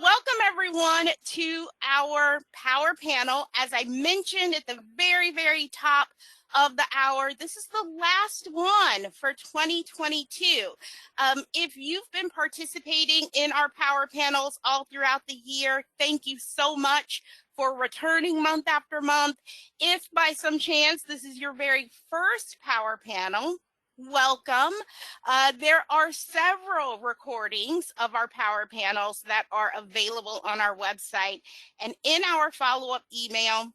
Welcome everyone to our power panel. As I mentioned at the very top of the hour, this is the last one for 2022. If you've been participating in our power panels all throughout the year, thank you so much for returning month after month. If by some chance this is your very first power panel, welcome. There are several recordings of our power panels that are available on our website, and in our follow-up email,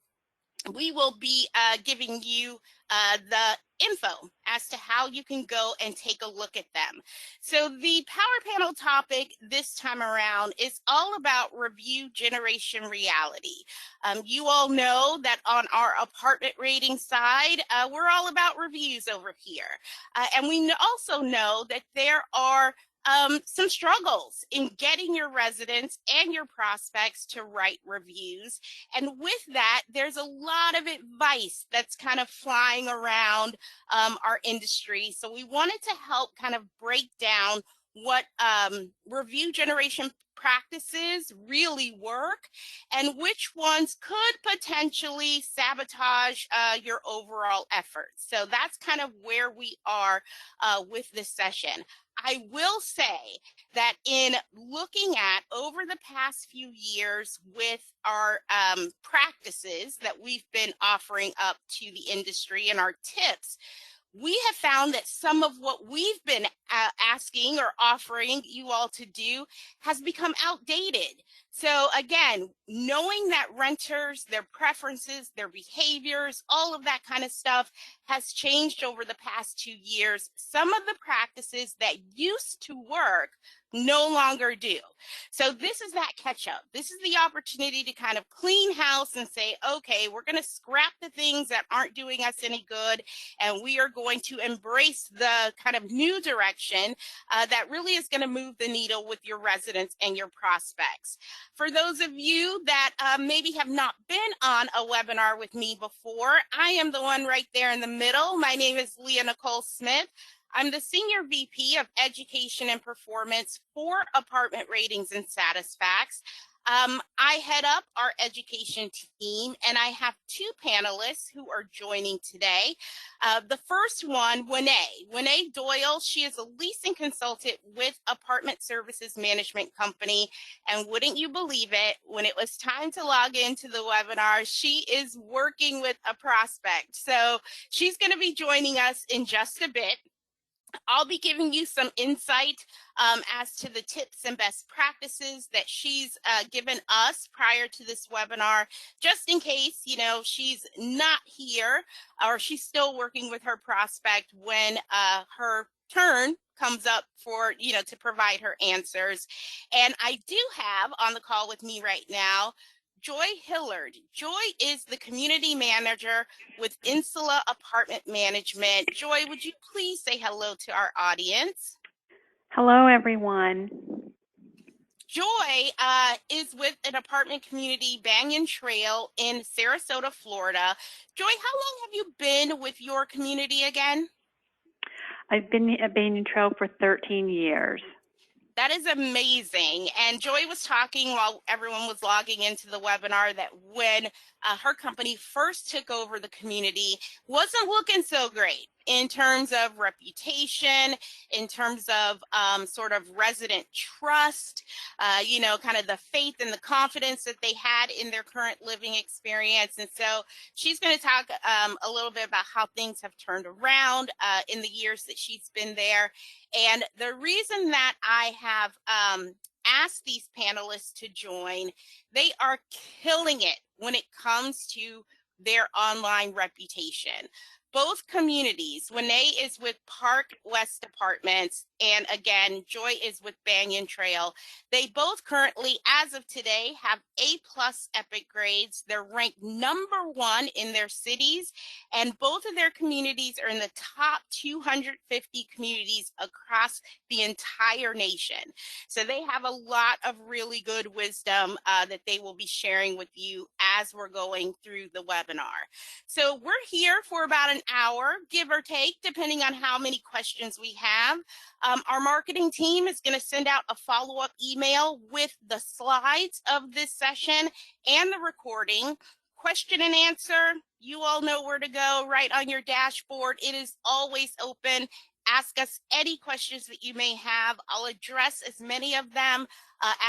we will be giving you the info as to how you can go and take a look at them. So the power panel topic this time around is all about review generation reality. You all know that on our apartment rating side, we're all about reviews over here. And we also know that there are some struggles in getting your residents and your prospects to write reviews. And with that, there's a lot of advice that's kind of flying around our industry. So we wanted to help kind of break down what review generation practices really work and which ones could potentially sabotage your overall efforts. So that's kind of where we are with this session. I will say that in looking at over the past few years with our practices that we've been offering up to the industry and our tips, we have found that some of what we've been asking or offering you all to do has become outdated. So again, knowing that renters, their preferences, their behaviors, all of that kind of stuff has changed over the past 2 years. Some of the practices that used to work no longer do. So this is that catch up. This is the opportunity to kind of clean house and say, okay, we're going to scrap the things that aren't doing us any good, and we are going to embrace the kind of new direction that really is going to move the needle with your residents and your prospects. For those of you that maybe have not been on a webinar with me before, I am the one right there in the middle. My name is Leah Nicole Smith. I'm the Senior VP of Education and Performance for Apartment Ratings and Satisfax. I head up our education team, and I have two panelists who are joining today. The first one, Winnie Doyle. She is a leasing consultant with Apartment Services Management Company, and wouldn't you believe it, when it was time to log into the webinar, she is working with a prospect. So she's going to be joining us in just a bit. I'll be giving you some insight as to the tips and best practices that she's given us prior to this webinar, just in case, you know, she's not here or she's still working with her prospect when her turn comes up for, you know, to provide her answers. And I do have on the call with me right now Joy Hillard. Joy is the community manager with Insula Apartment Management. Joy, would you please say hello to our audience? Hello, everyone. Joy is with an apartment community, Banyan Trail in Sarasota, Florida. Joy, how long have you been with your community again? I've been at Banyan Trail for 13 years. That is amazing. And Joy was talking while everyone was logging into the webinar that when her company first took over the community, wasn't looking so great in terms of reputation, in terms of sort of resident trust, you know, kind of the faith and the confidence that they had in their current living experience. And so she's going to talk a little bit about how things have turned around in the years that she's been there. And the reason that I have asked these panelists to join, they are killing it when it comes to their online reputation. Both communities, Winnie is with Park West Apartments, and again, Joy is with Banyan Trail. They both currently, as of today, have A+ Epic grades. They're ranked #1 in their cities, and both of their communities are in the top 250 communities across the entire nation. So they have a lot of really good wisdom that they will be sharing with you as we're going through the webinar. So we're here for about an an hour, give or take, depending on how many questions we have. Our marketing team is going to send out a follow-up email with the slides of this session and the recording. Question and answer, you all know where to go, right on your dashboard. It is always open. Ask us any questions that you may have. I'll address as many of them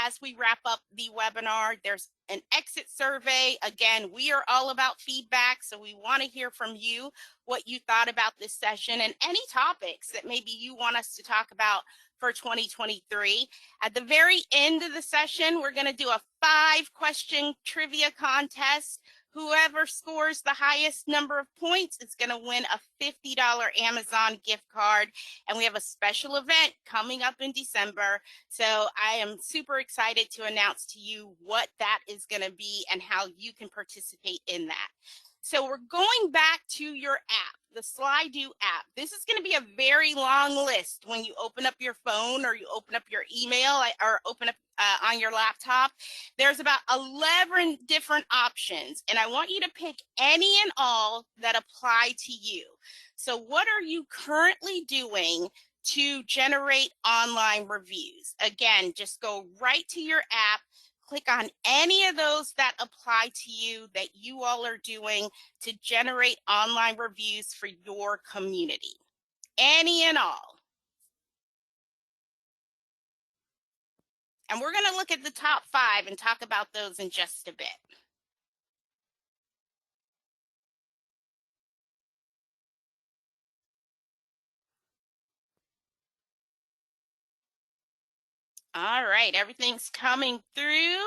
as we wrap up the webinar. There's an exit survey. Again, we are all about feedback, so we want to hear from you what you thought about this session and any topics that maybe you want us to talk about for 2023. At the very end of the session, we're going to do a 5-question trivia contest. Whoever scores the highest number of points is going to win a $50 Amazon gift card. And we have a special event coming up in December. So I am super excited to announce to you what that is going to be and how you can participate in that. So we're going back to your app, the SlyDo app. This is going to be a very long list when you open up your phone or you open up your email or open up on your laptop. There's about 11 different options, and I want you to pick any and all that apply to you. So what are you currently doing to generate online reviews? Again, just go right to your app. Click on any of those that apply to you that you all are doing to generate online reviews for your community. Any and all. And we're going to look at the top 5 and talk about those in just a bit. All right, everything's coming through.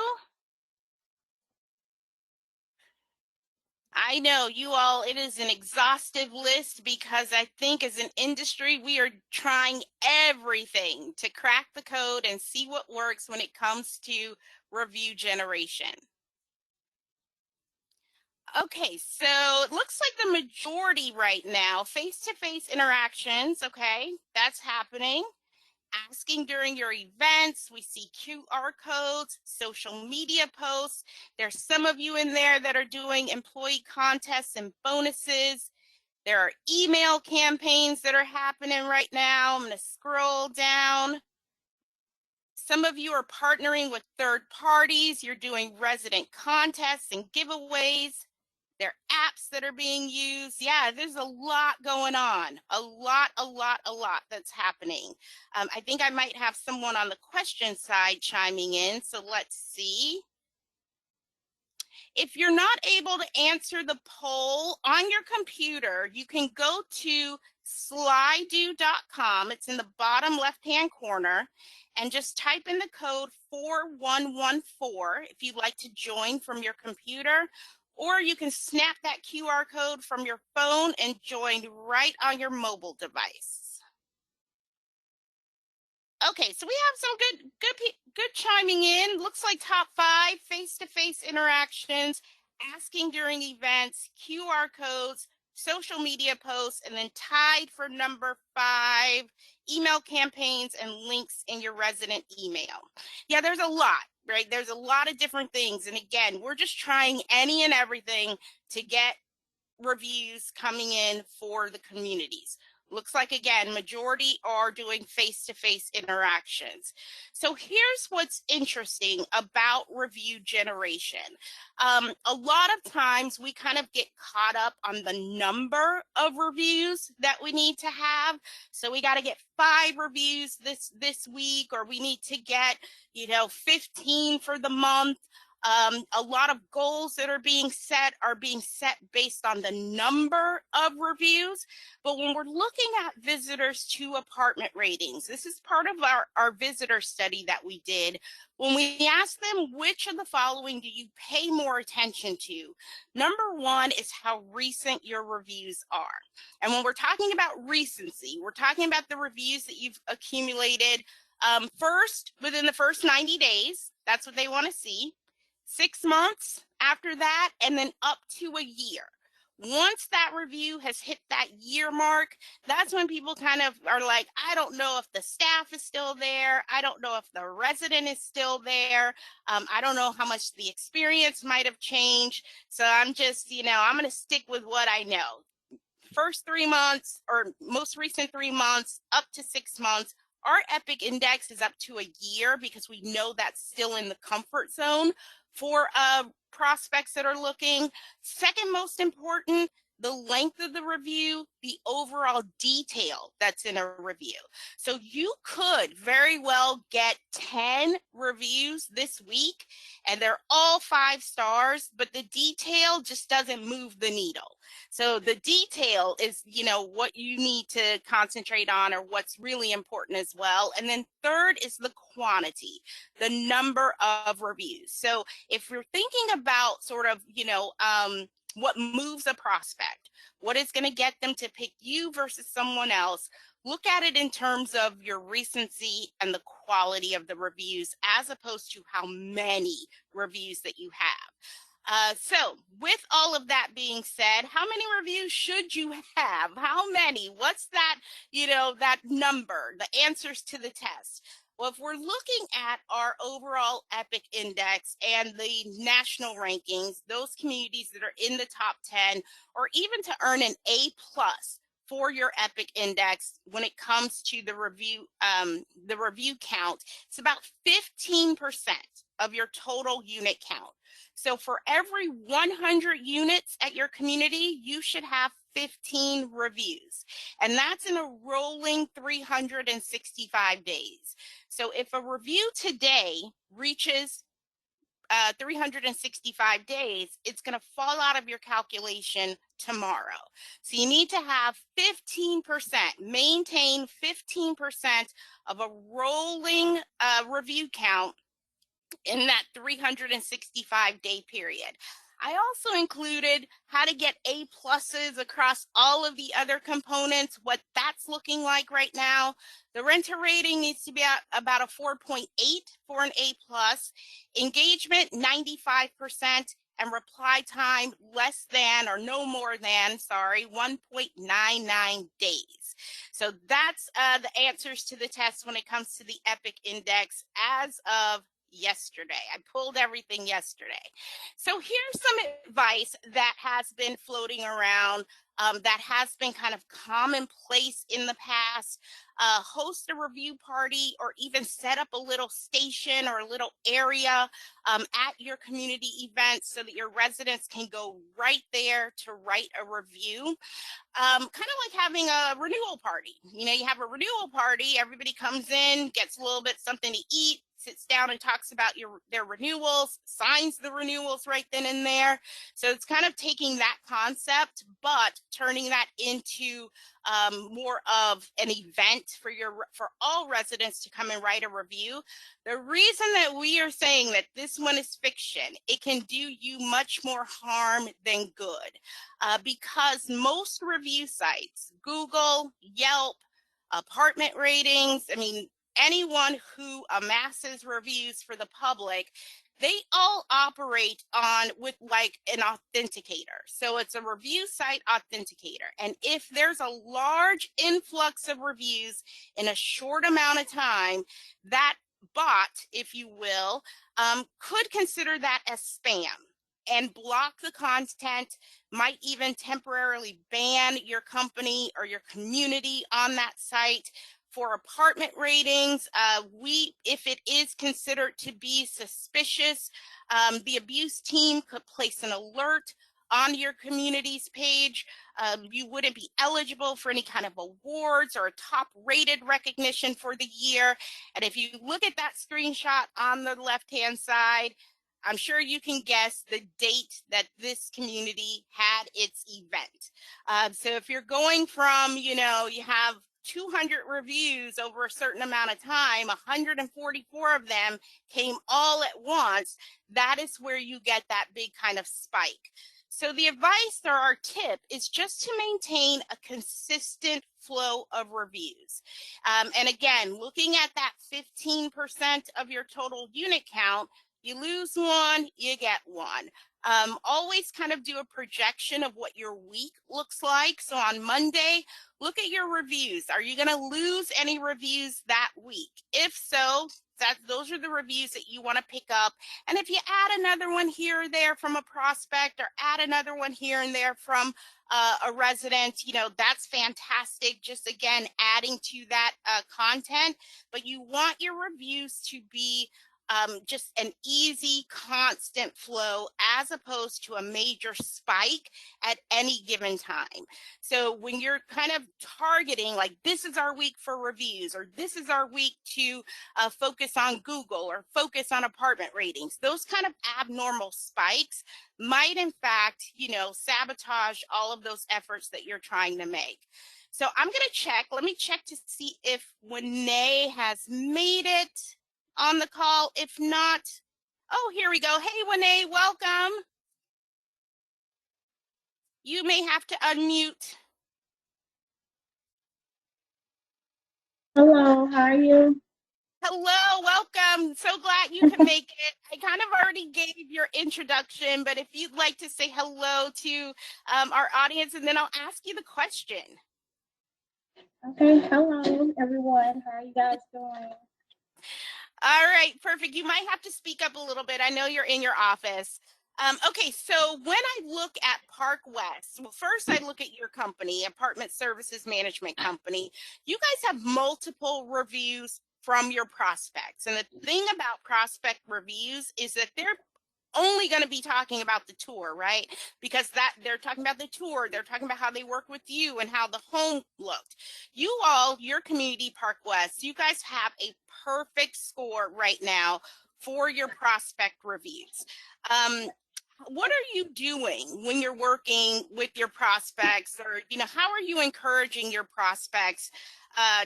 I know you all, it is an exhaustive list because I think as an industry, we are trying everything to crack the code and see what works when it comes to review generation. Okay, so it looks like the majority right now, face-to-face interactions, okay, that's happening. Asking during your events, we see QR codes, social media posts. There's some of you in there that are doing employee contests and bonuses. There are email campaigns that are happening right now. I'm going to scroll down. Some of you are partnering with third parties. You're doing resident contests and giveaways. There are apps that are being used. Yeah, there's a lot going on. A lot that's happening. I think I might have someone on the question side chiming in. So let's see. If you're not able to answer the poll on your computer, you can go to slydo.com. It's in the bottom left-hand corner, and just type in the code 4114 if you'd like to join from your computer, or you can snap that QR code from your phone and join right on your mobile device. Okay, so we have some good chiming in. Looks like top 5, face-to-face interactions, asking during events, QR codes, social media posts, and then tied for number 5, email campaigns and links in your resident email. Yeah, there's a lot, right? There's a lot of different things. And again, we're just trying any and everything to get reviews coming in for the communities. Looks like, again, majority are doing face-to-face interactions. So here's what's interesting about review generation. A lot of times we kind of get caught up on the number of reviews that we need to have. So we got to get 5 reviews this week, or we need to get, 15 for the month. A lot of goals that are being set based on the number of reviews. But when we're looking at visitors to apartment ratings, this is part of our visitor study that we did. When we asked them, which of the following do you pay more attention to? Number 1 is how recent your reviews are. And when we're talking about recency, we're talking about the reviews that you've accumulated first within the first 90 days. That's what they want to see. 6 months after that, and then up to a year. Once that review has hit that year mark, that's when people kind of are like, I don't know if the staff is still there. I don't know if the resident is still there. I don't know how much the experience might have changed. So I'm just, I'm going to stick with what I know. first 3 months or most recent 3 months up to 6 months. Our epic index is up to a year because we know that's still in the comfort zone for prospects that are looking. Second most important, the length of the review, the overall detail that's in a review. So you could very well get 10 reviews this week and they're all 5 stars, but the detail just doesn't move the needle. So the detail is, what you need to concentrate on or what's really important as well. And then third is the quantity, the number of reviews. So if you're thinking about sort of, what moves a prospect, what is going to get them to pick you versus someone else, look at it in terms of your recency and the quality of the reviews as opposed to how many reviews that you have. So with all of that being said, how many reviews should you have? How many? What's that, that number, the answers to the test? Well, if we're looking at our overall EPIC index and the national rankings, those communities that are in the top 10, or even to earn an A+ for your EPIC index when it comes to the review count, it's about 15% of your total unit count. So for every 100 units at your community, you should have 15 reviews. And that's in a rolling 365 days. So if a review today reaches 365 days, it's going to fall out of your calculation tomorrow. So you need to have 15%, maintain 15% of a rolling review count in that 365-day period. I also included how to get A+ across all of the other components, what that's looking like right now. The renter rating needs to be at about a 4.8 for an A+, engagement 95%, and reply time less than or no more than, 1.99 days. So that's the answers to the test when it comes to the EPIC index as of yesterday. I pulled everything yesterday. So here's some advice that has been floating around that has been kind of commonplace in the past. Host a review party or even set up a little station or a little area at your community event so that your residents can go right there to write a review. Kind of like having a renewal party. You have a renewal party, everybody comes in, gets a little bit something to eat, sits down and talks about their renewals, signs the renewals right then and there. So it's kind of taking that concept, but turning that into more of an event for all residents to come and write a review. The reason that we are saying that this one is fiction, it can do you much more harm than good, because most review sites, Google, Yelp, apartment ratings, anyone who amasses reviews for the public, they all operate with like an authenticator. So it's a review site authenticator. And if there's a large influx of reviews in a short amount of time, that bot, if you will, could consider that as spam and block the content, might even temporarily ban your company or your community on that site. For apartment ratings, if it is considered to be suspicious, the abuse team could place an alert on your community's page. You wouldn't be eligible for any kind of awards or a top rated recognition for the year. And if you look at that screenshot on the left-hand side, I'm sure you can guess the date that this community had its event. So if you're going from, you have 200 reviews over a certain amount of time, 144 of them came all at once, that is where you get that big kind of spike. So the advice or our tip is just to maintain a consistent flow of reviews. And again, looking at that 15% of your total unit count, you lose one, you get one. Always kind of do a projection of what your week looks like. So on Monday, look at your reviews. Are you going to lose any reviews that week? If so, those are the reviews that you want to pick up. And if you add another one here or there from a prospect, or add another one here and there from a resident, that's fantastic. Just again, adding to that content. But you want your reviews to be just an easy, constant flow, as opposed to a major spike at any given time. So when you're kind of targeting, like, this is our week for reviews, or this is our week to focus on Google or focus on apartment ratings, those kind of abnormal spikes might in fact, sabotage all of those efforts that you're trying to make. So I'm going to check. Let me check to see if Winnie has made it on the call. If not, oh, here we go. Hey, Winnie, welcome. You may have to unmute. Hello, how are you? Hello, welcome. So glad you can make it. I kind of already gave your introduction, but if you'd like to say hello to our audience, and then I'll ask you the question. Okay, hello everyone. How are you guys doing? All right, perfect. You might have to speak up a little bit. I know you're in your office. Okay, so when I look at Park West, well, first I look at your company, Apartment Services Management Company. You guys have multiple reviews from your prospects. And the thing about prospect reviews is that they're only going to be talking about the tour, right? Because that they're talking about the tour, they're talking about how they work with you and how the home looked. You all, your community, Park West, you guys have a perfect score right now for your prospect reviews. What are you doing when you're working with your prospects, or how are you encouraging your prospects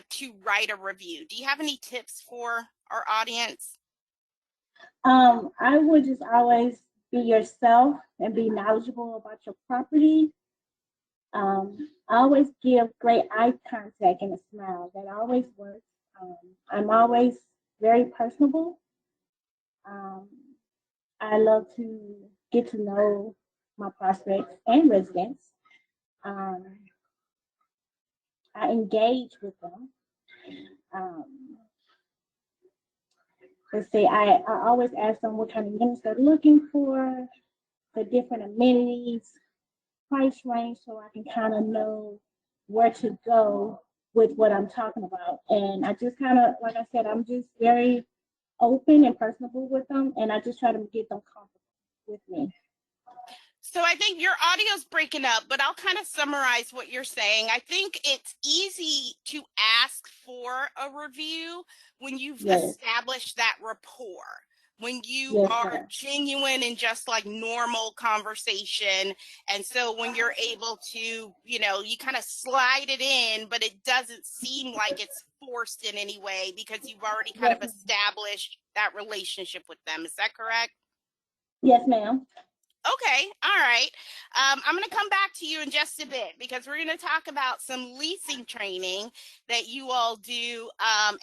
to write a review? Do you have any tips for our audience? I would just always be yourself and be knowledgeable about your property. I always give great eye contact and a smile. That always works. I'm always very personable. Um, I love to get to know my prospects and residents. Um, I engage with them. Um, let's see, I always ask them what kind of units they're looking for, the different amenities, price range, so I can kind of know where to go with what I'm talking about. And I just kind of, like I said, I'm just very open and personable with them, and I just try to get them comfortable with me. So I think your audio's breaking up, but I'll kind of summarize what you're saying. I think it's easy to ask for a review when you've Yes, established that rapport, when you yes, are ma'am. genuine and just like normal conversation. And so when you're able to, you kind of slide it in, but it doesn't seem like it's forced in any way because you've already kind Yes, of ma'am. established that relationship with them. Is that correct? Yes, ma'am. Okay, all right. I'm going to come back to you in just a bit because we're going to talk about some leasing training that you all do,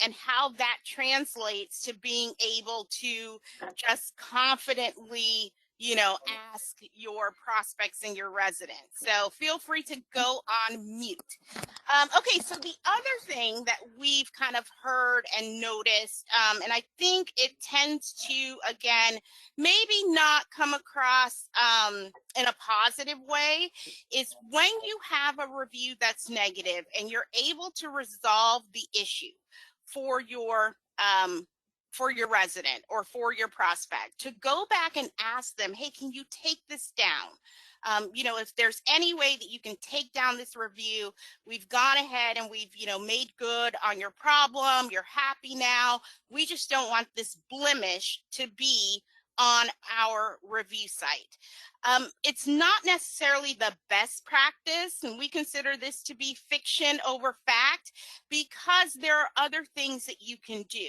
and how that translates to being able to just confidently, ask your prospects and your residents. So feel free to go on mute. Okay, so the other thing that we've kind of heard and noticed, and I think it tends to, again, maybe not come across in a positive way, is when you have a review that's negative and you're able to resolve the issue for your resident or for your prospect, to go back and ask them, hey, can you take this down? If there's any way that you can take down this review, we've gone ahead and we've, made good on your problem. You're happy now. We just don't want this blemish to be on our review site. It's not necessarily the best practice, and we consider this to be fiction over fact because there are other things that you can do.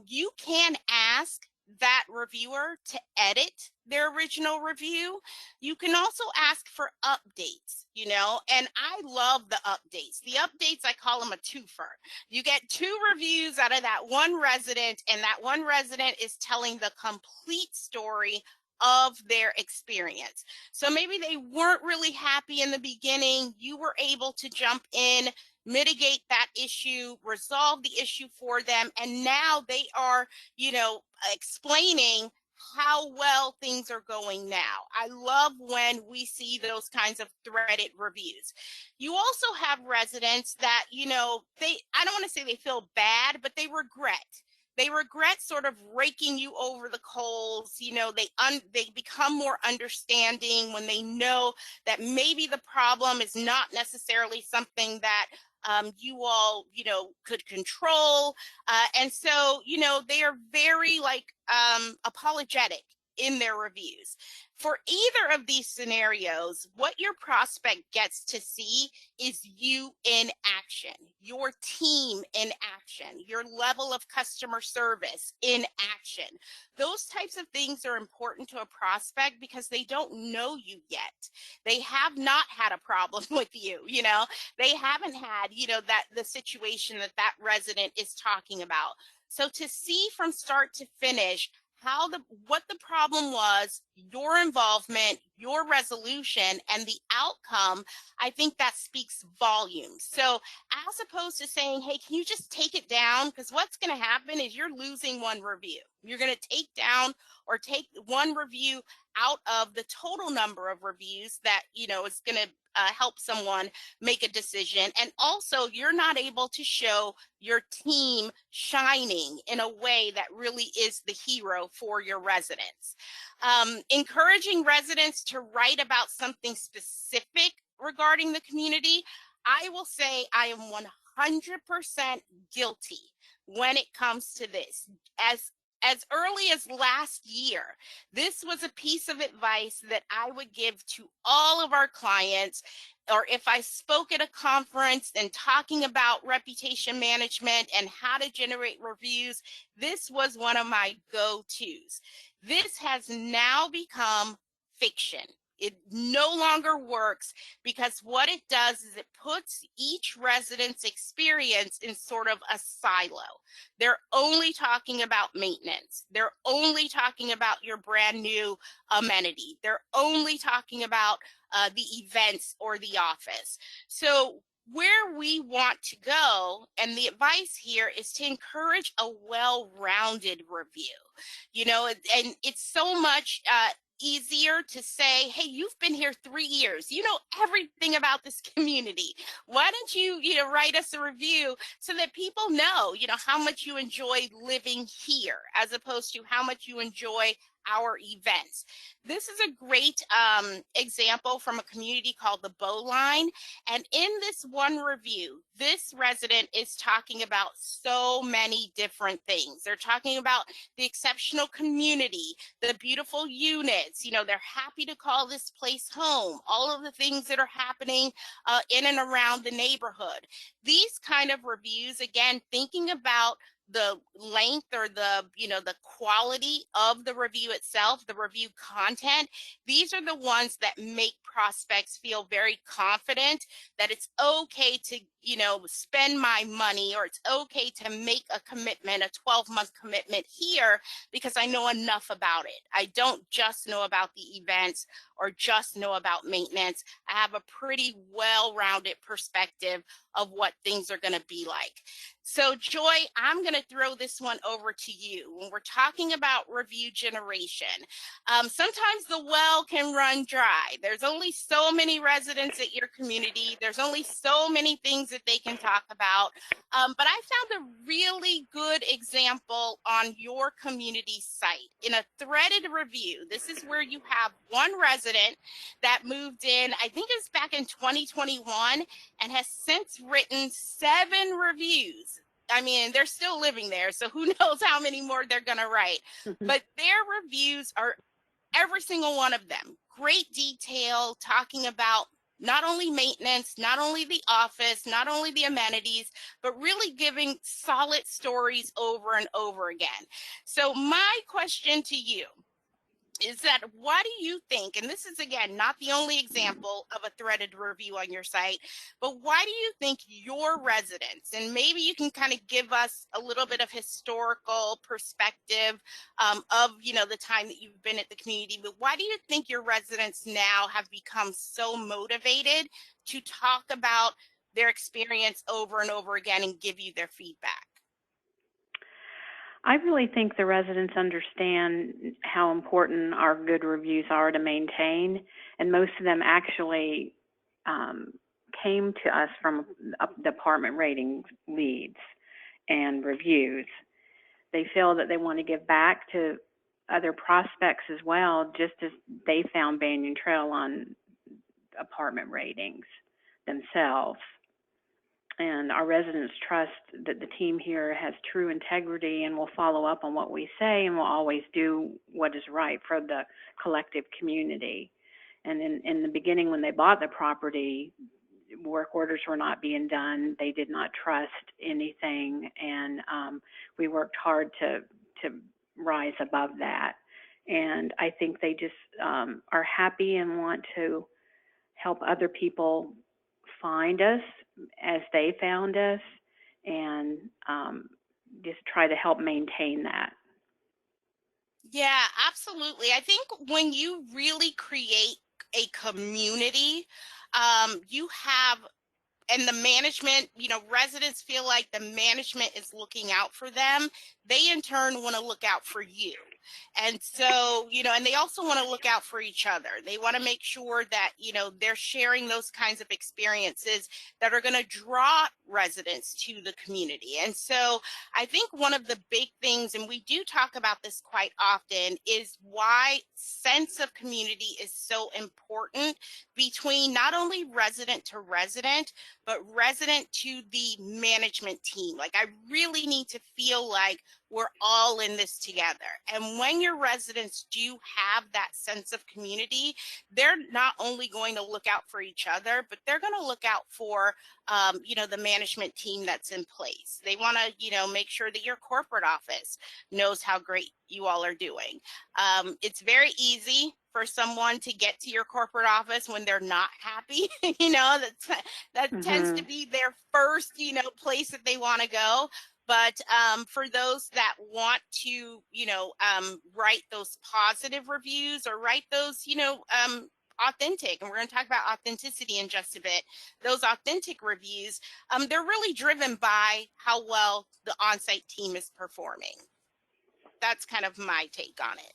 You can ask that reviewer to edit their original review. You can also ask for updates, and I love the updates. The updates, I call them a twofer. You get two reviews out of that one resident, and that one resident is telling the complete story of their experience. So maybe they weren't really happy in the beginning. You were able to jump in, mitigate that issue, resolve the issue for them, and now they are, explaining how well things are going now. I love when we see those kinds of threaded reviews. You also have residents that, I don't want to say they feel bad, but they regret. They regret sort of raking you over the coals. They become more understanding when they know that maybe the problem is not necessarily something that you all, could control. And so, they are very apologetic in their reviews. For either of these scenarios, what your prospect gets to see is you in action, your team in action, your level of customer service in action. Those types of things are important to a prospect because they don't know you yet. They have not had a problem with you, they haven't had, the situation that resident is talking about. So to see from start to finish what the problem was, your involvement, your resolution, and the outcome, I think that speaks volumes. So as opposed to saying, hey, can you just take it down? Because what's going to happen is you're losing one review. You're going to take down or take one review out of the total number of reviews that, is going to help someone make a decision. And also, you're not able to show your team shining in a way that really is the hero for your residents. Encouraging residents to write about something specific regarding the community, I will say I am 100% guilty when it comes to this. As early as last year, this was a piece of advice that I would give to all of our clients, or if I spoke at a conference and talking about reputation management and how to generate reviews, this was one of my go-tos. This has now become fiction. It no longer works because what it does is it puts each resident's experience in sort of a silo. They're only talking about maintenance. They're only talking about your brand new amenity. They're only talking about the events or the office. So where we want to go, and the advice here is to encourage a well-rounded review, and it's so much easier to say, hey, you've been here 3 years, you know everything about this community. Why don't you, write us a review so that people know, how much you enjoy living here, as opposed to how much you enjoy our events. This is a great example from a community called the Bowline. And in this one review, this resident is talking about so many different things. They're talking about the exceptional community, the beautiful units, they're happy to call this place home, all of the things that are happening in and around the neighborhood. These kind of reviews, again, thinking about the length or the quality of the review itself, the review content, these are the ones that make prospects feel very confident that it's okay to, spend my money, or it's okay to make a commitment, a 12-month commitment here, because I know enough about it. I don't just know about the events or just know about maintenance. I have a pretty well-rounded perspective of what things are going to be like. So Joy, I'm going to throw this one over to you. When we're talking about review generation, sometimes the well can run dry. There's only so many residents at your community. There's only so many things that they can talk about. But I found a really good example on your community site in a threaded review. This is where you have one resident that moved in, I think it was back in 2021, and has since written 7 reviews. I mean, they're still living there, so who knows how many more they're going to write. But their reviews are, every single one of them, great detail, talking about not only maintenance, not only the office, not only the amenities, but really giving solid stories over and over again. So my question to you is that, what do you think, and this is again not the only example of a threaded review on your site, but why do you think your residents, and maybe you can kind of give us a little bit of historical perspective of the time that you've been at the community, but why do you think your residents now have become so motivated to talk about their experience over and over again and give you their feedback? I really think the residents understand how important our good reviews are to maintain, and most of them actually um, came to us from department rating leads and reviews. They feel that they want to give back to other prospects as well, just as they found Banyan Trail on apartment ratings themselves. And our residents trust that the team here has true integrity and will follow up on what we say and will always do what is right for the collective community. And in the beginning, when they bought the property, work orders were not being done. They did not trust anything, and we worked hard to rise above that. And I think they just are happy and want to help other people find us as they found us, and just try to help maintain that. Yeah, absolutely. I think when you really create a community, you have, and the management, residents feel like the management is looking out for them. They in turn want to look out for you. And so, and they also want to look out for each other. They want to make sure that, they're sharing those kinds of experiences that are going to draw residents to the community. And so I think one of the big things, and we do talk about this quite often, is why sense of community is so important between not only resident to resident, but resident to the management team. Like, I really need to feel like we're all in this together. And when your residents do have that sense of community, they're not only going to look out for each other, but they're going to look out for, the management team that's in place. They want to, make sure that your corporate office knows how great you all are doing. It's very easy for someone to get to your corporate office when they're not happy. That tends to Mhm. be their first, place that they want to go. But for those that want to, write those positive reviews or write those, authentic, and we're going to talk about authenticity in just a bit, those authentic reviews, they're really driven by how well the on-site team is performing. That's kind of my take on it.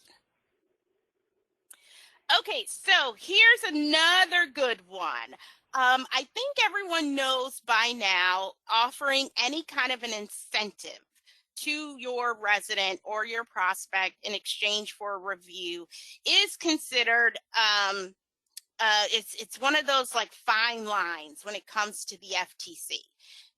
Okay, so here's another good one. I think everyone knows by now, offering any kind of an incentive to your resident or your prospect in exchange for a review is considered, it's one of those like fine lines when it comes to the FTC.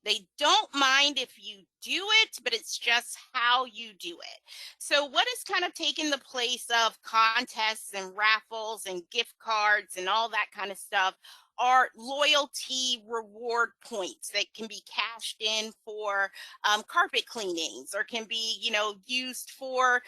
They don't mind if you do it, but it's just how you do it. So what has kind of taken the place of contests and raffles and gift cards and all that kind of stuff are loyalty reward points that can be cashed in for carpet cleanings, or can be, used for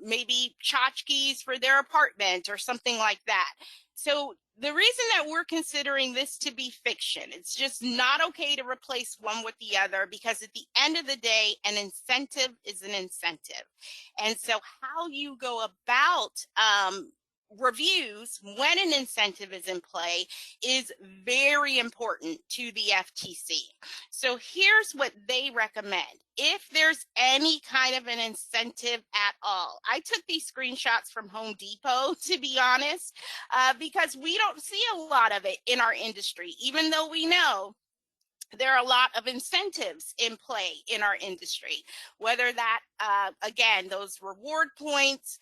maybe tchotchkes for their apartment or something like that. So the reason that we're considering this to be fiction, it's just not okay to replace one with the other, because at the end of the day, an incentive is an incentive. And so how you go about reviews when an incentive is in play is very important to the FTC. So here's what they recommend. If there's any kind of an incentive at all, I took these screenshots from Home Depot, to be honest, because we don't see a lot of it in our industry, even though we know there are a lot of incentives in play in our industry, whether that, again, those reward points,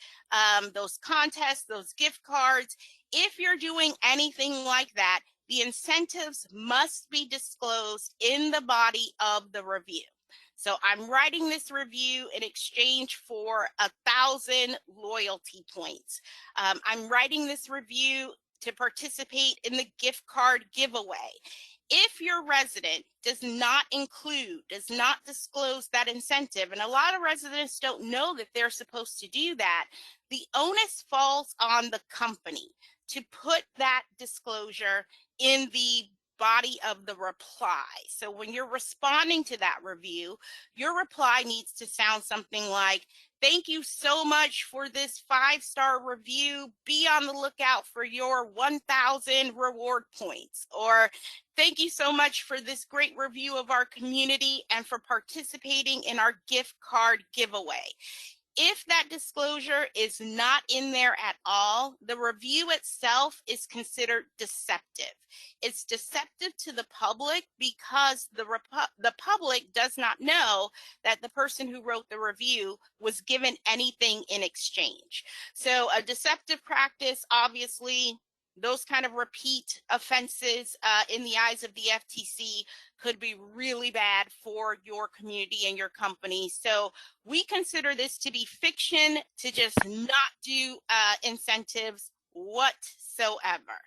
those contests, those gift cards. If you're doing anything like that, the incentives must be disclosed in the body of the review. So I'm writing this review in exchange for 1,000 loyalty points. I'm writing this review to participate in the gift card giveaway. If your resident does not disclose that incentive, and a lot of residents don't know that they're supposed to do that, the onus falls on the company to put that disclosure in the body of the reply. So when you're responding to that review, your reply needs to sound something like, Thank you so much for this 5-star review. Be on the lookout for your 1,000 reward points. Or thank you so much for this great review of our community and for participating in our gift card giveaway. If that disclosure is not in there at all, the review itself is considered deceptive. It's deceptive to the public because the public does not know that the person who wrote the review was given anything in exchange. So a deceptive practice, obviously, those kind of repeat offenses in the eyes of the FTC could be really bad for your community and your company. So we consider this to be fiction, to just not do incentives whatsoever.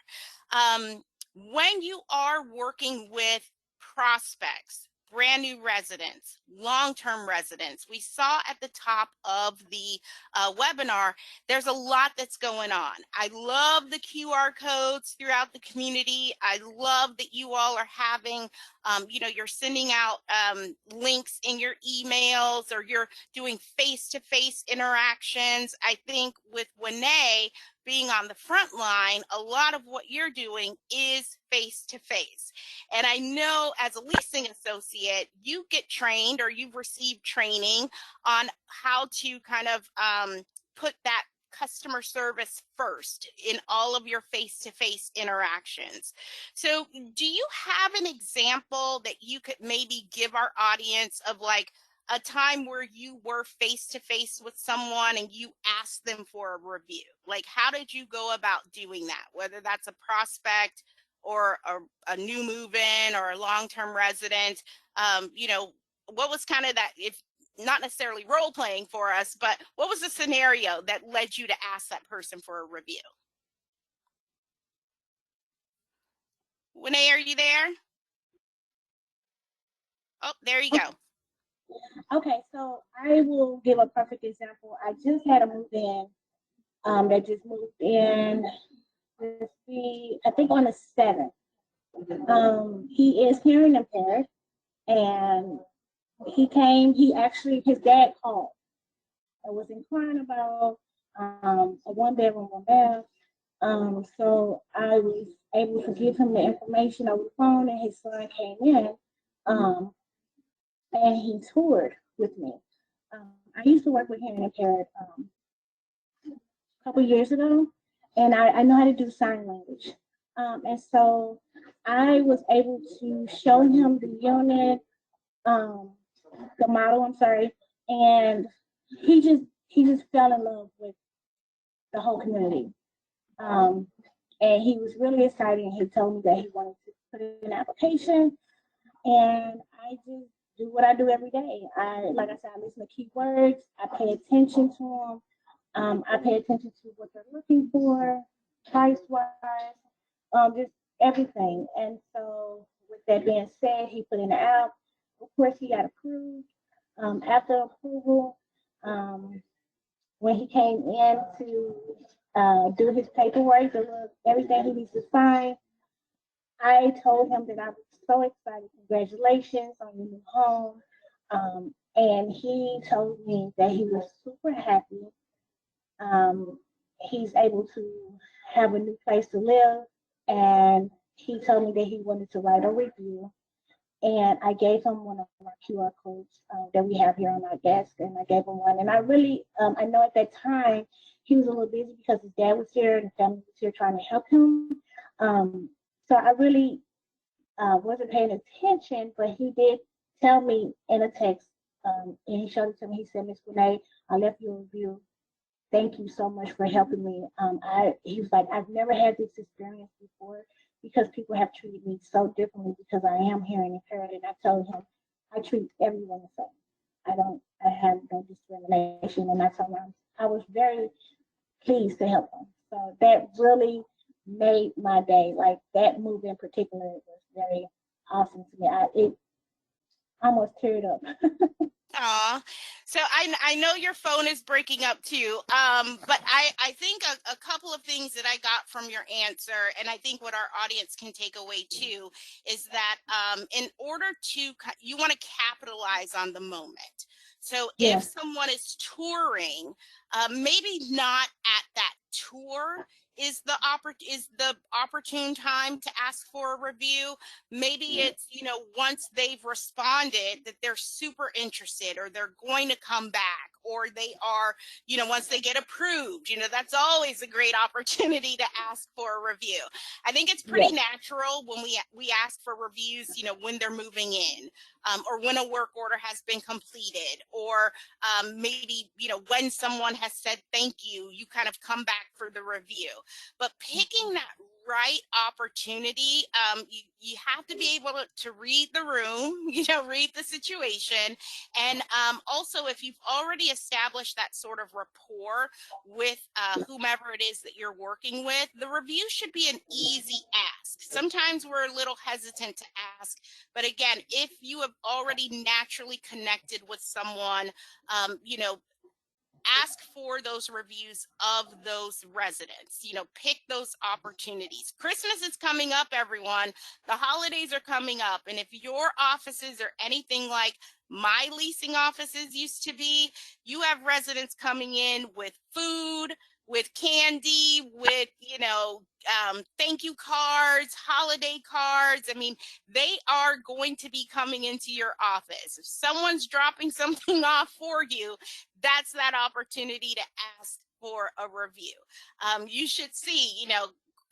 When you are working with prospects, brand new residents, long-term residents, we saw at the top of the webinar, there's a lot that's going on. I love the QR codes throughout the community. I love that you all are having, you're sending out links in your emails, or you're doing face-to-face interactions. I think with Winnie being on the front line, a lot of what you're doing is face-to-face. And I know as a leasing associate, you get trained, or you've received training on how to kind of put that customer service first in all of your face-to-face interactions. So do you have an example that you could maybe give our audience of like a time where you were face-to-face with someone and you asked them for a review? Like, how did you go about doing that? Whether that's a prospect or a new move-in or a long-term resident, what was kind of that, if not necessarily role playing for us, but what was the scenario that led you to ask that person for a review? Winnie, are you there? Oh, there you go. Okay, so I will give a perfect example. I just had a move in that just moved in, let's see, I think on the 7th. He is hearing impaired, and his dad called. I was inquiring about a one bedroom, one bath. So I was able to give him the information over the phone, and his son came in, and he toured with me. I used to work with hearing impaired a couple years ago, and I know how to do sign language. And so I was able to show him the unit, um, the model, I'm sorry, and he just fell in love with the whole community. Um, and he was really excited, and he told me that he wanted to put in an application, and I just do what I do every day. Like I said, I listen to keywords, I pay attention to them, I pay attention to what they're looking for, price wise, just everything. And so, with that being said, he put in the app. Of course, he got approved. After approval, when he came in to do his paperwork, everything he needs to sign, I told him that I was so excited. Congratulations on your new home. And he told me that he was super happy. He's able to have a new place to live. And he told me that he wanted to write a review. And I gave him one of our QR codes that we have here on our desk, and I gave him one. And I really, I know at that time he was a little busy because his dad was here and the family was here trying to help him. So I really wasn't paying attention, but he did tell me in a text, and he showed it to me. He said, "Miss Renee, I left you a review. Thank you so much for helping me." He was like, "I've never had this experience before because people have treated me so differently because I am hearing impaired." And I told him, I treat everyone the same. I have no discrimination. And I told him I was very pleased to help him. So that really made my day. Like that move in particular was very awesome to me. It almost teared up. Aw. So I know your phone is breaking up too, but I think a couple of things that I got from your answer, and I think what our audience can take away too, is that in order to, you want to capitalize on the moment. So if Yes. someone is touring, maybe not at that tour is the opportune time to ask for a review. Maybe it's, once they've responded that they're super interested, or they're going to come back, or they are, once they get approved, that's always a great opportunity to ask for a review. I think it's pretty Yes. natural when we ask for reviews, when they're moving in, or when a work order has been completed, or maybe, when someone has said thank you, you kind of come back for the review. But picking that right opportunity, you have to be able to read the room, read the situation. And also, if you've already established that sort of rapport with whomever it is that you're working with, the review should be an easy ask. Sometimes we're a little hesitant to ask, but again, if you have already naturally connected with someone, ask for those reviews of those residents. Pick those opportunities. Christmas is coming up, everyone. The holidays are coming up. And if your offices are anything like my leasing offices used to be, you have residents coming in with food, with candy, with, thank you cards, holiday cards. I mean, they are going to be coming into your office. If someone's dropping something off for you, that's that opportunity to ask for a review. You should see,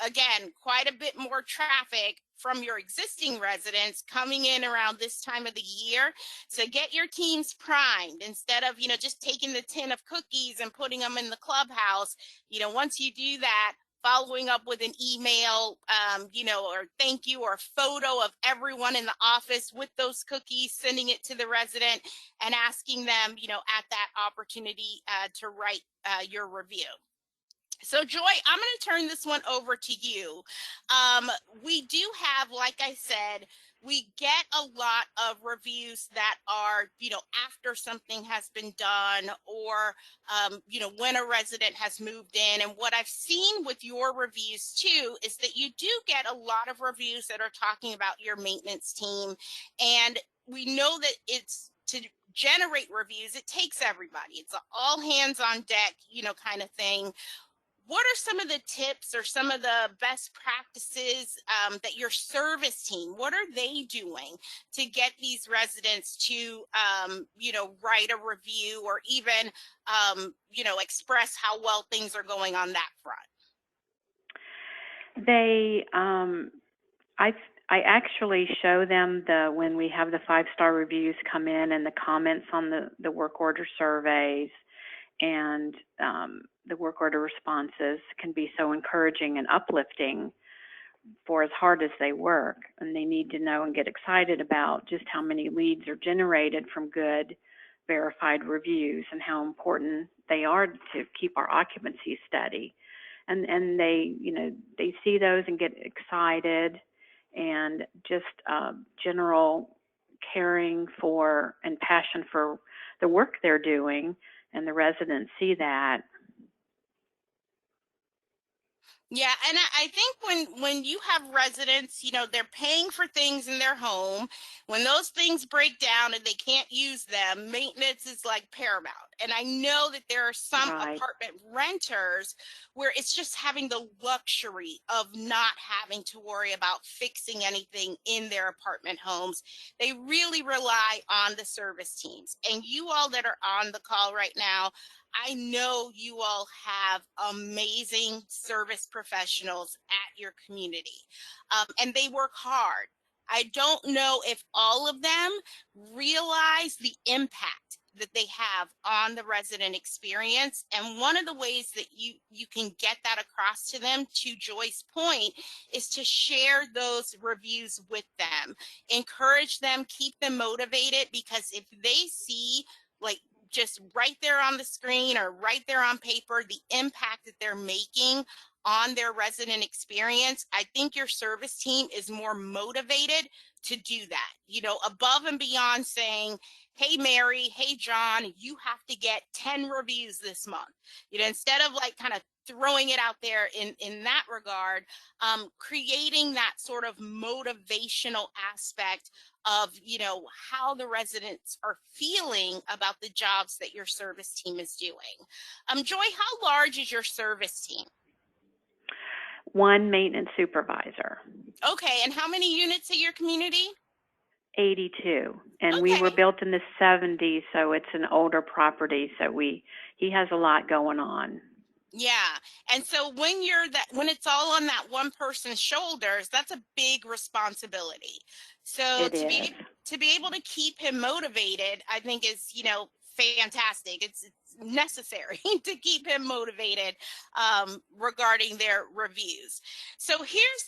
again, quite a bit more traffic from your existing residents coming in around this time of the year. So get your teams primed instead of, just taking the tin of cookies and putting them in the clubhouse. Once you do that, following up with an email, or thank you, or a photo of everyone in the office with those cookies, sending it to the resident and asking them, at that opportunity to write your review. So Joy, I'm going to turn this one over to you. We do have, like I said, we get a lot of reviews that are, after something has been done, or, when a resident has moved in. And what I've seen with your reviews too, is that you do get a lot of reviews that are talking about your maintenance team. And we know that it's to generate reviews, it takes everybody. It's an all hands on deck, kind of thing. What are some of the tips or some of the best practices that your service team, what are they doing to get these residents to, write a review, or even, express how well things are going on that front? They, I, I actually show them when we have the 5-star reviews come in, and the comments on the work order surveys, and the work order responses can be so encouraging and uplifting for as hard as they work. And they need to know and get excited about just how many leads are generated from good verified reviews, and how important they are to keep our occupancy steady. And they, they see those and get excited, and just general caring for and passion for the work they're doing, and the residents see that. Yeah, and I think when you have residents, they're paying for things in their home. When those things break down and they can't use them, maintenance is like paramount. And I know that there are some Right. apartment renters where it's just having the luxury of not having to worry about fixing anything in their apartment homes. They really rely on the service teams. And you all that are on the call right now, I know you all have amazing service professionals at your community, and they work hard. I don't know if all of them realize the impact that they have on the resident experience. And one of the ways that you can get that across to them, to Joy's point, is to share those reviews with them. Encourage them, keep them motivated, because if they see, like, just right there on the screen or right there on paper, the impact that they're making on their resident experience, I think your service team is more motivated to do that, above and beyond saying, hey, Mary, hey, John, you have to get 10 reviews this month. Instead of like kind of throwing it out there in that regard, creating that sort of motivational aspect of, you know, how the residents are feeling about the jobs that your service team is doing. Joy, how large is your service team? One maintenance supervisor. Okay, and how many units in your community? 82, and we were Okay. built in the 70s, so it's an older property, so he has a lot going on. Yeah. And so when it's all on that one person's shoulders, that's a big responsibility. So It is. to be able to keep him motivated, I think is, you know, fantastic. It's necessary to keep him motivated regarding their reviews. So here's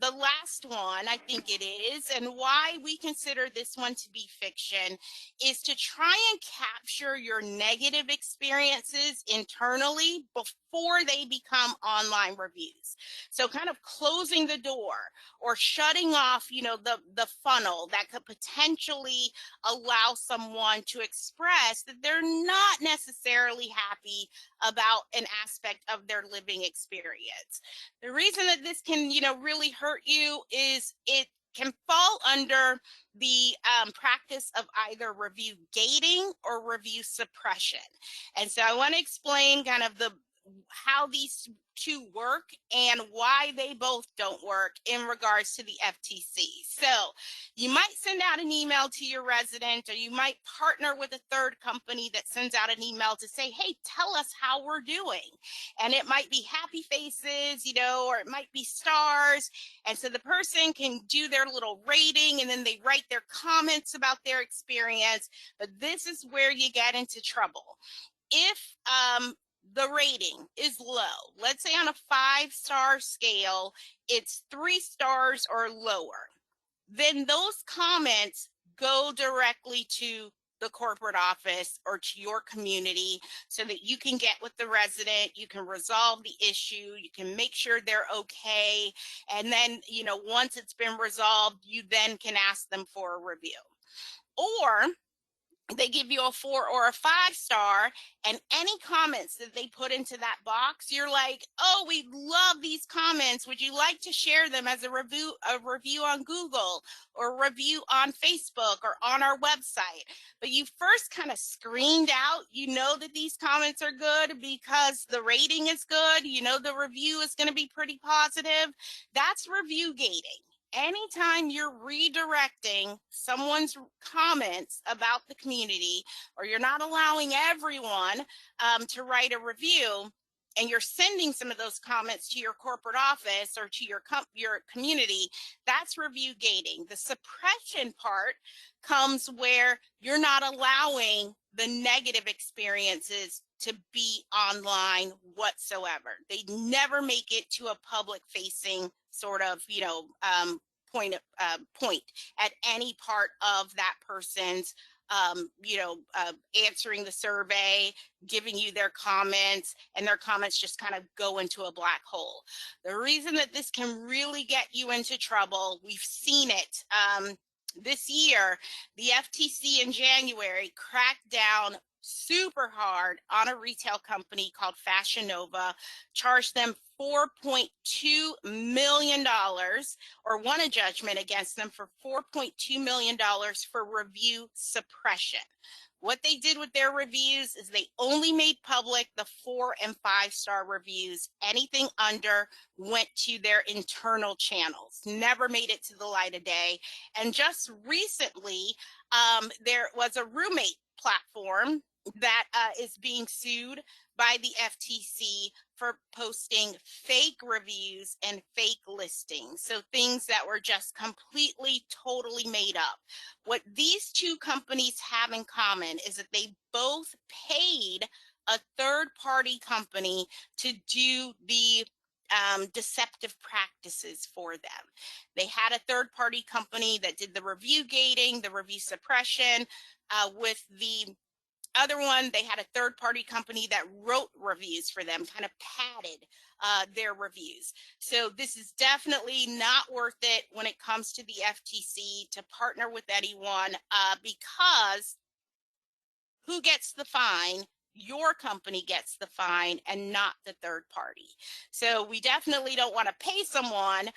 the last one, I think it is, and why we consider this one to be fiction is to try and capture your negative experiences internally before they become online reviews. So kind of closing the door or shutting off, you know, the funnel that could potentially allow someone to express that they're not necessarily happy about an aspect of their living experience. The reason that this can, you know, really hurt you is it can fall under the practice of either review gating or review suppression. And so I want to explain kind of how these two work and why they both don't work in regards to the FTC. So you might send out an email to your resident, or you might partner with a third company that sends out an email to say, hey, tell us how we're doing. And it might be happy faces, you know, or it might be stars. And so the person can do their little rating and then they write their comments about their experience. But this is where you get into trouble. If the rating is low, let's say on a 5-star scale, it's 3 stars or lower, then those comments go directly to the corporate office or to your community so that you can get with the resident, you can resolve the issue, you can make sure they're okay. And then, you know, once it's been resolved, you then can ask them for a review. Or they give you a 4 or a 5-star, and any comments that they put into that box, you're like, oh, we love these comments, would you like to share them as a review on Google or a review on Facebook or on our website? But you first kind of screened out, you know, that these comments are good because the rating is good, you know, the review is going to be pretty positive. That's review gating. Anytime you're redirecting someone's comments about the community, or you're not allowing everyone to write a review, and you're sending some of those comments to your corporate office or to your community, that's review gating. The suppression part comes where you're not allowing the negative experiences to be online whatsoever. They never make it to a public facing sort of, you know, point at any part of that person's you know, answering the survey, giving you their comments, and their comments just kind of go into a black hole. The reason that this can really get you into trouble, we've seen it this year. The FTC in January cracked down super hard on a retail company called Fashion Nova, charged them $4.2 million, or won a judgment against them for $4.2 million for review suppression. What they did with their reviews is they only made public the 4 and 5-star reviews. Anything under went to their internal channels, never made it to the light of day. And just recently, there was a roommate platform that is being sued by the FTC for posting fake reviews and fake listings. So things that were just completely, totally made up. What these two companies have in common is that they both paid a third-party company to do the deceptive practices for them. They had a third-party company that did the review gating, the review suppression. With the other one, they had a third-party company that wrote reviews for them, kind of padded their reviews. So this is definitely not worth it when it comes to the FTC to partner with anyone, because who gets the fine? your company gets the fine and not the third party. So we definitely don't want to pay someone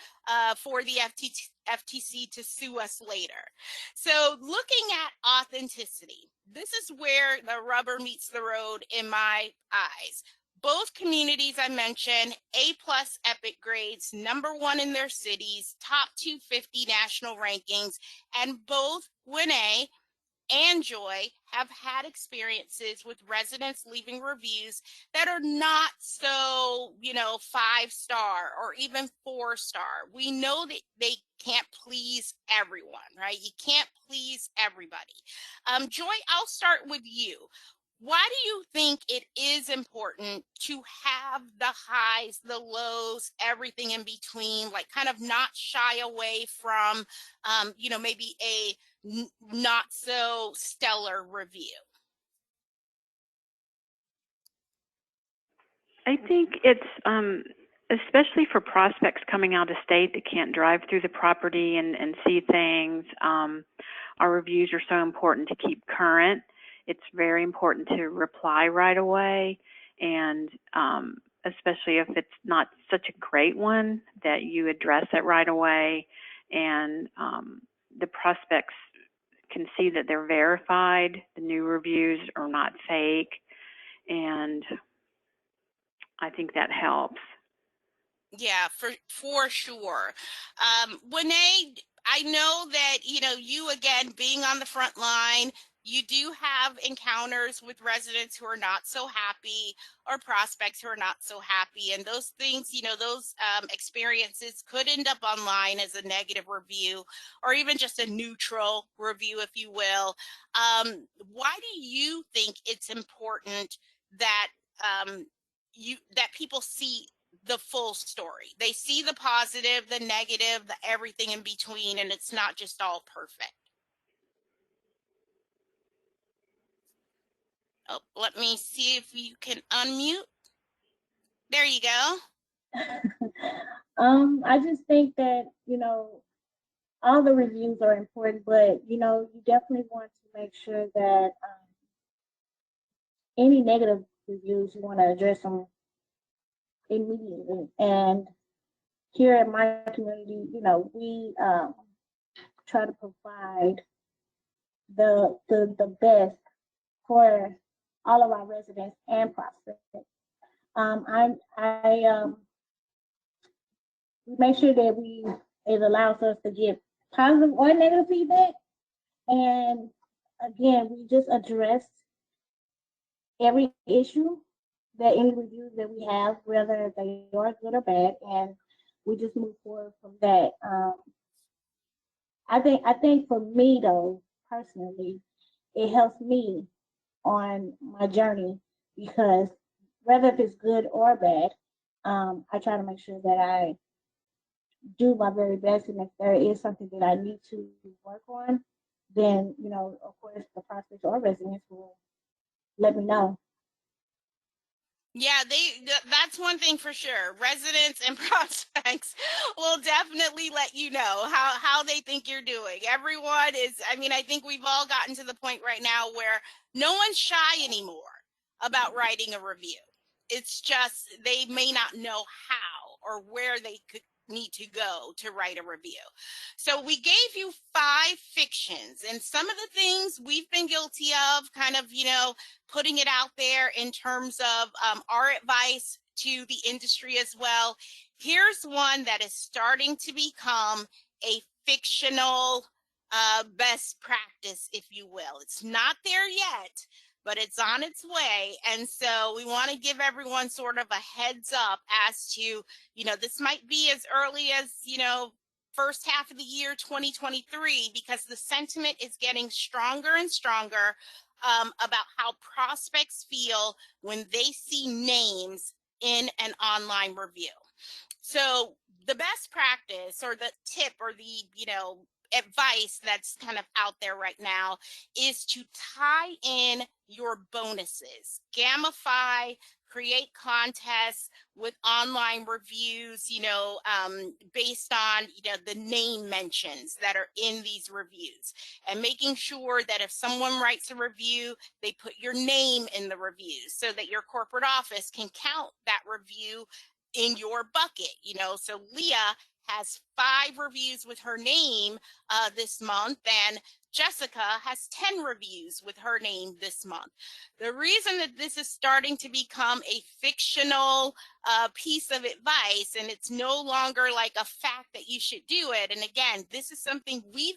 for the FTC to sue us later. So looking at authenticity, this is where the rubber meets the road in my eyes. Both communities I mentioned, A+ Epic grades, #1 in their cities, top 250 national rankings, and both Winnie and Joy have had experiences with residents leaving reviews that are not so, 5-star or even 4-star. We know that they can't please everyone, right? You can't please everybody. Joy, I'll start with you. Why do you think it is important to have the highs, the lows, everything in between, like kind of not shy away from, maybe a not so stellar review? I think it's especially for prospects coming out of state that can't drive through the property and see things. Our reviews are so important to keep current. It's very important to reply right away, and especially if it's not such a great one, that you address it right away, and the prospects can see that they're verified. The new reviews are not fake, and I think that helps. Yeah, for sure. Winnie, I know that, you again being on the front line, you do have encounters with residents who are not so happy or prospects who are not so happy. And those things, those experiences could end up online as a negative review or even just a neutral review, if you will. Why do you think it's important that that people see the full story? They see the positive, the negative, the everything in between, and it's not just all perfect. Oh, let me see if you can unmute. There you go. I just think that, all the reviews are important, but, you definitely want to make sure that any negative reviews, you want to address them immediately. And here at my community, we try to provide the best for all of our residents and prospects. I we make sure that it allows us to give positive or negative feedback, and again, we just address every issue that any reviews that we have, whether they are good or bad, and we just move forward from that. I think for me though, personally, it helps me on my journey because whether if it's good or bad, I try to make sure that I do my very best, and if there is something that I need to work on, then of course, the prospects or residents will let me know. Yeah, that's one thing for sure. Residents and prospects will definitely let you know how they think you're doing. Everyone is, I mean, I think we've all gotten to the point right now where no one's shy anymore about writing a review. It's just they may not know how or where they could need to go to write a review. So we gave you 5 fictions, and some of the things we've been guilty of, kind of, putting it out there in terms of our advice to the industry as well. Here's one that is starting to become a fictional best practice, if you will. It's not there yet, but it's on its way. And so we want to give everyone sort of a heads up as to, this might be as early as, first half of the year 2023, because the sentiment is getting stronger and stronger about how prospects feel when they see names in an online review. So the best practice or the tip or the, advice that's kind of out there right now is to tie in your bonuses, gamify create contests with online reviews, based on, the name mentions that are in these reviews, and making sure that if someone writes a review, they put your name in the review so that your corporate office can count that review in your bucket. So Leah has 5 reviews with her name this month, and Jessica has 10 reviews with her name this month. The reason that this is starting to become a fictional piece of advice, and it's no longer like a fact that you should do it. And again, this is something we've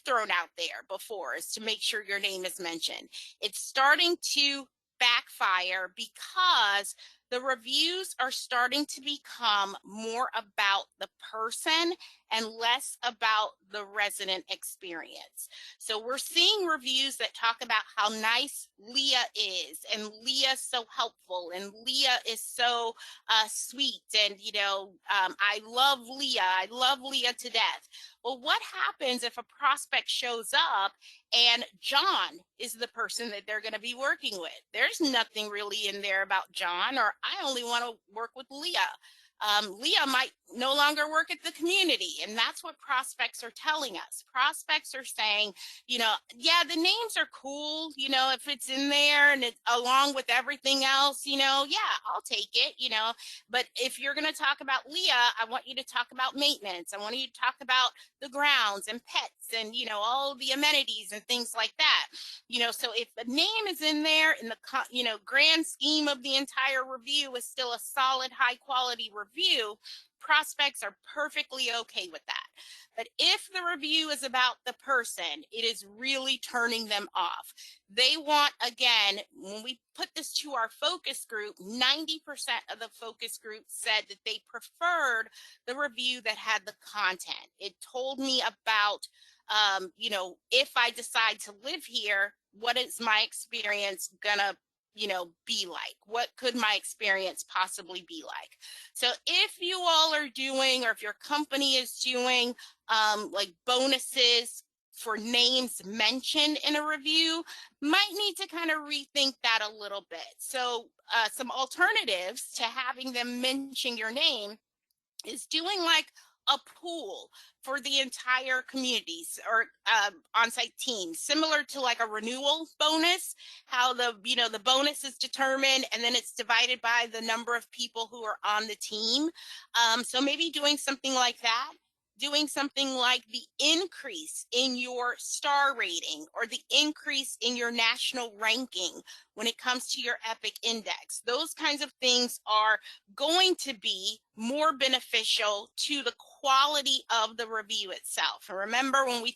thrown out there before, is to make sure your name is mentioned. It's starting to backfire because the reviews are starting to become more about the person and less about the resident experience. So we're seeing reviews that talk about how nice Leah is, and Leah's so helpful, and Leah is so sweet, and I love Leah. I love Leah to death. Well, what happens if a prospect shows up and John is the person that they're going to be working with? There's nothing really in there about John, or I only want to work with Leah. Leah might no longer work at the community, and that's what prospects are telling us. Prospects are saying, yeah, the names are cool, if it's in there and it's along with everything else, yeah, I'll take it, but if you're going to talk about Leah, I want you to talk about maintenance. I want you to talk about the grounds and pets and, all the amenities and things like that. So if the name is in there in the, grand scheme of the entire review is still a solid, high quality review, prospects are perfectly okay with that. But if the review is about the person, it is really turning them off. They want, again, when we put this to our focus group, 90% of the focus group said that they preferred the review that had the content. It told me about, if I decide to live here, what is my experience gonna be like? What could my experience possibly be like? So if you all are doing, or if your company is doing like bonuses for names mentioned in a review, might need to kind of rethink that a little bit. So some alternatives to having them mention your name is doing like a pool for the entire communities or on-site teams, similar to like a renewal bonus, how the bonus is determined and then it's divided by the number of people who are on the team. So maybe doing something like that, doing something like the increase in your star rating or the increase in your national ranking when it comes to your EPIC index. Those kinds of things are going to be more beneficial to the quality of the review itself. And remember, when we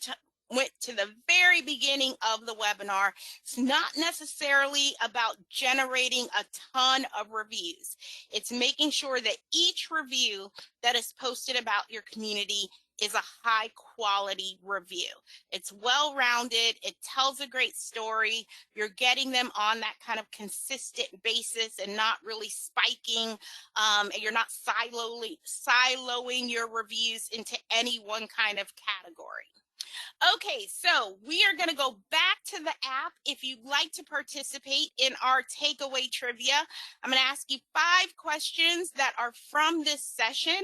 went to the very beginning of the webinar, it's not necessarily about generating a ton of reviews. It's making sure that each review that is posted about your community is a high quality review. It's well-rounded, it tells a great story, you're getting them on that kind of consistent basis and not really spiking, and you're not siloing your reviews into any one kind of category. Okay, so we are going to go back to the app. If you'd like to participate in our takeaway trivia, I'm going to ask you 5 questions that are from this session,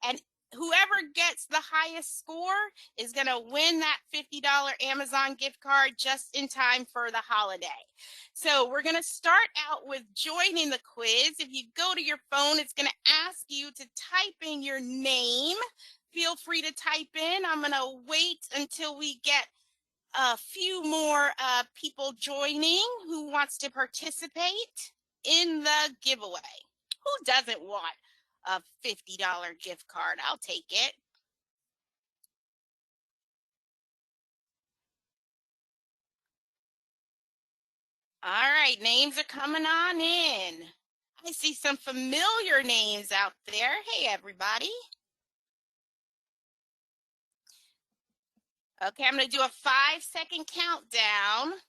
and whoever gets the highest score is going to win that $50 Amazon gift card just in time for the holiday. So we're going to start out with joining the quiz. If you go to your phone, it's going to ask you to type in your name. Feel free to type in. I'm going to wait until we get a few more people joining who wants to participate in the giveaway. Who doesn't want a $50 gift card? I'll take it. All right, names are coming on in. I see some familiar names out there. Hey, everybody. Okay, I'm going to do a 5-second countdown.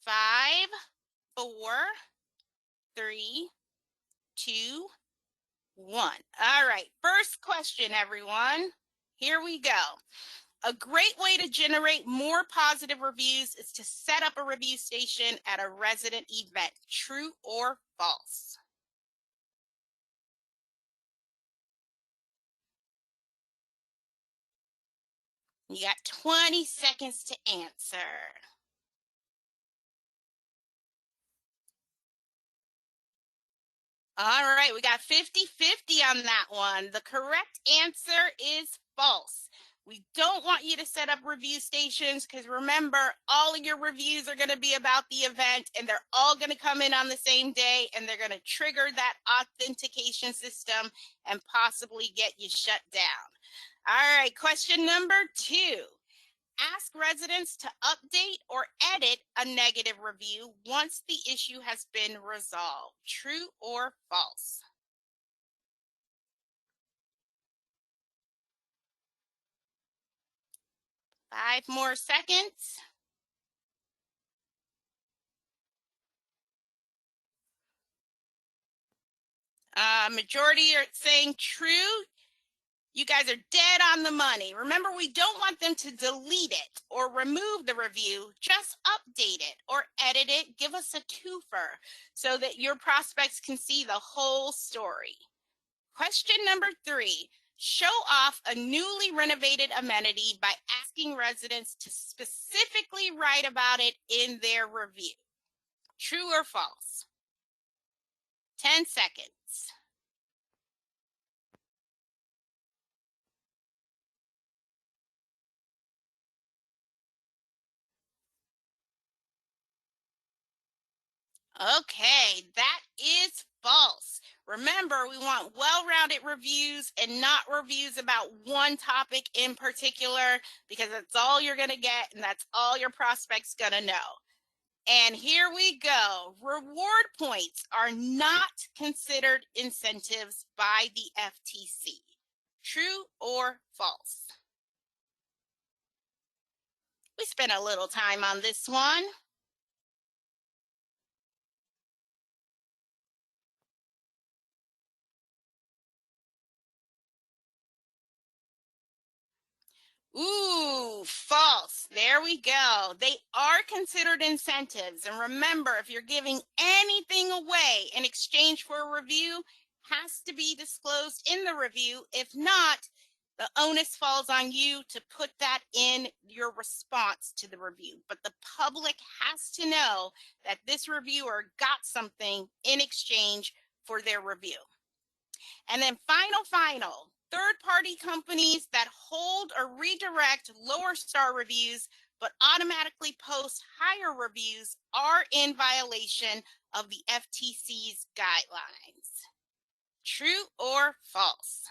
5, 4, 3, 2, 1. All right, first question, everyone. Here we go. A great way to generate more positive reviews is to set up a review station at a resident event. True or false? You got 20 seconds to answer. All right, we got 50-50 on that one. The correct answer is false. We don't want you to set up review stations because remember, all of your reviews are going to be about the event and they're all going to come in on the same day and they're going to trigger that authentication system and possibly get you shut down. All right, question number 2. Ask residents to update or edit a negative review once the issue has been resolved. True or false? Five more seconds. Majority are saying true. You guys are dead on the money. Remember, we don't want them to delete it or remove the review. Just update it or edit it. Give us a twofer so that your prospects can see the whole story. Question number 3. Show off a newly renovated amenity by asking residents to specifically write about it in their review. True or false? 10 seconds. Okay, that is false. Remember, we want well-rounded reviews and not reviews about one topic in particular because that's all you're going to get and that's all your prospect's going to know. And here we go. Reward points are not considered incentives by the FTC. True or false? We spent a little time on this one. Ooh, false. There we go. They are considered incentives. And remember, if you're giving anything away in exchange for a review, has to be disclosed in the review. If not, the onus falls on you to put that in your response to the review. But the public has to know that this reviewer got something in exchange for their review. And then final, third-party companies that hold or redirect lower star reviews but automatically post higher reviews are in violation of the FTC's guidelines. True or false?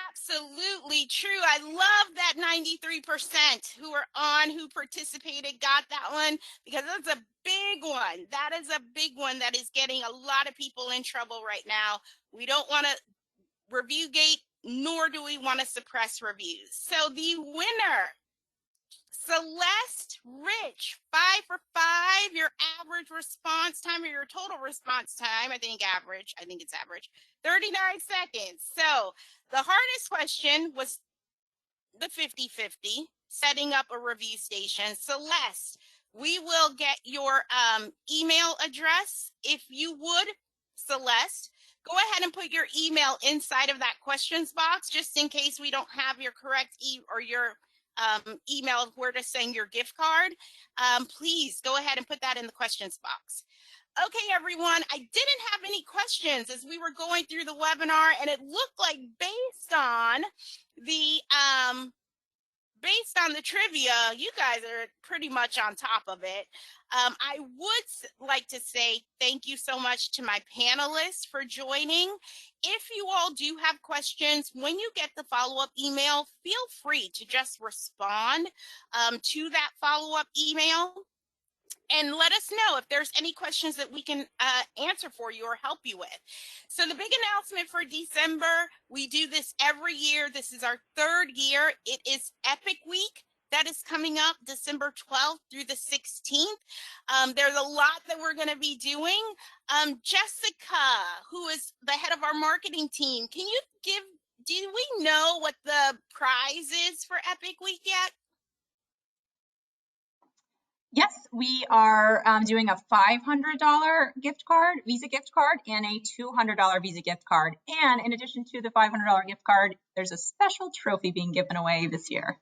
Absolutely true. I love that 93% who participated got that one because that's a big one. That is a big one that is getting a lot of people in trouble right now. We don't want to review gate, nor do we want to suppress reviews. So the winner, Celeste Rich, 5 for 5. Your average response time or your total response time, I think it's average, 39 seconds. So the hardest question was the 50-50, setting up a review station. Celeste, we will get your email address. If you would, Celeste, go ahead and put your email inside of that questions box, just in case we don't have your correct your email of where to send your gift card. Please go ahead and put that in the questions box. Okay, everyone, I didn't have any questions as we were going through the webinar, and it looked like based on the trivia, you guys are pretty much on top of it. I would like to say thank you so much to my panelists for joining. If you all do have questions, when you get the follow-up email, feel free to just respond to that follow-up email and let us know if there's any questions that we can answer for you or help you with. So the big announcement for December, we do this every year. This is our 3rd year. It is Epic Week. that is coming up December 12th through the 16th. There's a lot that we're going to be doing. Jessica, who is the head of our marketing team, can you do we know what the prize is for Epic Week yet? Yes, we are doing a $500 gift card, Visa gift card, and a $200 Visa gift card. And in addition to the $500 gift card, there's a special trophy being given away this year.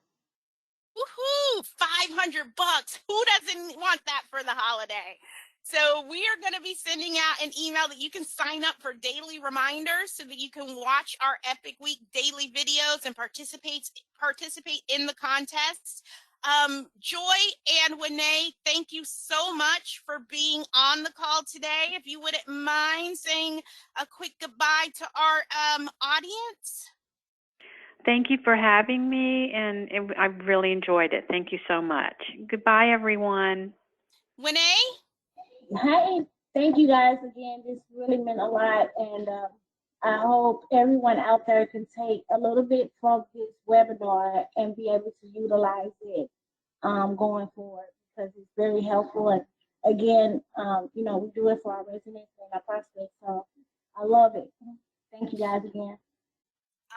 Woohoo! $500. Who doesn't want that for the holiday? So we are going to be sending out an email that you can sign up for daily reminders so that you can watch our Epic Week daily videos and participate in the contests. Joy and Winnie, thank you so much for being on the call today. If you wouldn't mind saying a quick goodbye to our audience. Thank you for having me, and I really enjoyed it. Thank you so much. Goodbye, everyone. Winnie? Hey, thank you guys again. This really meant a lot, and I hope everyone out there can take a little bit from this webinar and be able to utilize it going forward, because it's very helpful. And again, you know, we do it for our residents and our prospects, so I love it. Thank you guys again.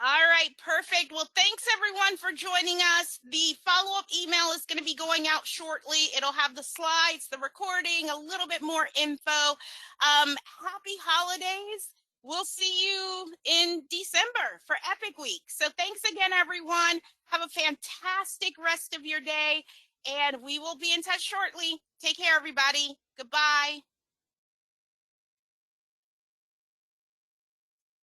All right, perfect. Well, thanks everyone for joining us. The follow-up email is going to be going out shortly. It'll have the slides, the recording, a little bit more info. Happy holidays. We'll see you in December for Epic Week. So thanks again, everyone. Have a fantastic rest of your day, and we will be in touch shortly. Take care, everybody. Goodbye.